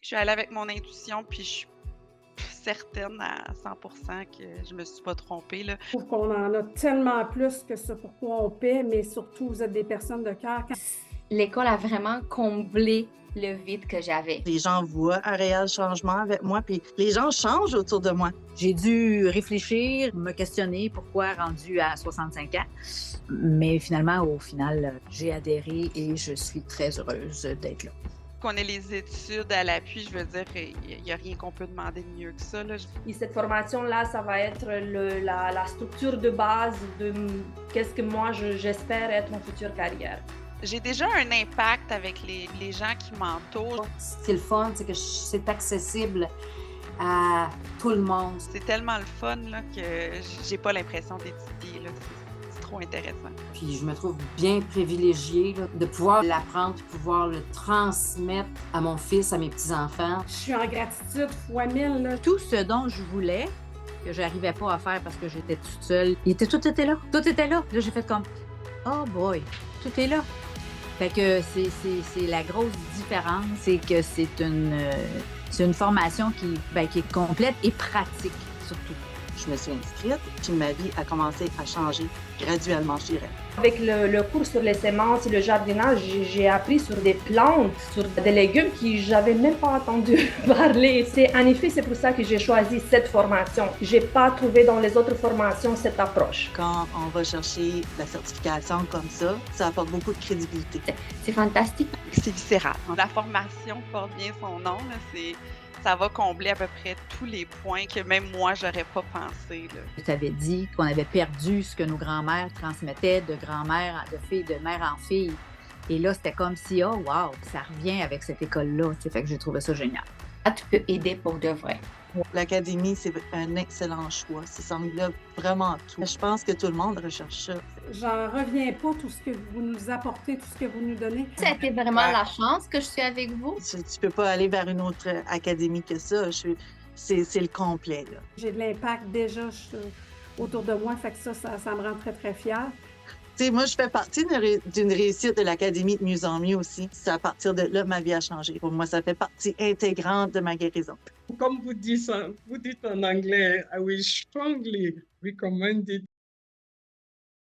Je suis allée avec mon intuition, puis je suis certaine à 100 que je me suis pas trompée, là. Je trouve qu'on en a tellement plus que ce pour quoi on paie, mais surtout, vous êtes des personnes de cœur. L'école a vraiment comblé le vide que j'avais. Les gens voient un réel changement avec moi, puis les gens changent autour de moi. J'ai dû réfléchir, me questionner pourquoi rendu à 65 ans. Mais finalement, au final, j'ai adhéré et je suis très heureuse d'être là. Qu'on ait les études à l'appui, je veux dire, il y a rien qu'on peut demander de mieux que ça, là. Et cette formation-là, ça va être la structure de base de qu'est-ce que moi j'espère être mon future carrière. J'ai déjà un impact avec les gens qui m'entourent. Ce qui est le fun, c'est que c'est accessible à tout le monde. C'est tellement le fun là, que j'ai pas l'impression d'étudier, là. C'est trop intéressant. Puis je me trouve bien privilégiée là, de pouvoir l'apprendre, de pouvoir le transmettre à mon fils, à mes petits-enfants. Je suis en gratitude fois mille, là. Tout ce dont je voulais, que j'arrivais pas à faire parce que j'étais toute seule, tout était là. Tout était là. Là, j'ai fait comme, oh boy, tout est là. Fait que c'est la grosse différence, c'est que c'est une formation qui est complète et pratique, surtout. Je me suis inscrite, puis ma vie a commencé à changer graduellement, je dirais. Avec le cours sur les semences et le jardinage, j'ai appris sur des plantes, sur des légumes qui j'avais même pas entendu parler. En effet, c'est pour ça que j'ai choisi cette formation. J'ai pas trouvé dans les autres formations cette approche. Quand on va chercher la certification comme ça apporte beaucoup de crédibilité. C'est fantastique. C'est viscéral. La formation porte bien son nom, là, ça va combler à peu près tous les points que même moi, j'aurais pas pensé, là. Je t'avais dit qu'on avait perdu ce que nos grands-mères transmettaient de grand-mère, de fille, de mère en fille. Et là, c'était comme si, oh wow, ça revient avec cette école-là. Fait que j'ai trouvé ça génial. Tu peux aider pour de vrai. L'académie, c'est un excellent choix. Ça englobe vraiment tout. Je pense que tout le monde recherche ça. J'en reviens pas, tout ce que vous nous apportez, tout ce que vous nous donnez. C'était vraiment la chance que je suis avec vous. Tu peux pas aller vers une autre académie que ça. C'est le complet, là. J'ai de l'impact déjà autour de moi, fait que ça me rend très, très fière. Tu sais, moi, je fais partie d'une réussite de l'Académie de mieux en mieux aussi. C'est à partir de là, ma vie a changé. Pour moi, ça fait partie intégrante de ma guérison. Comme vous dites en anglais, I will strongly recommend it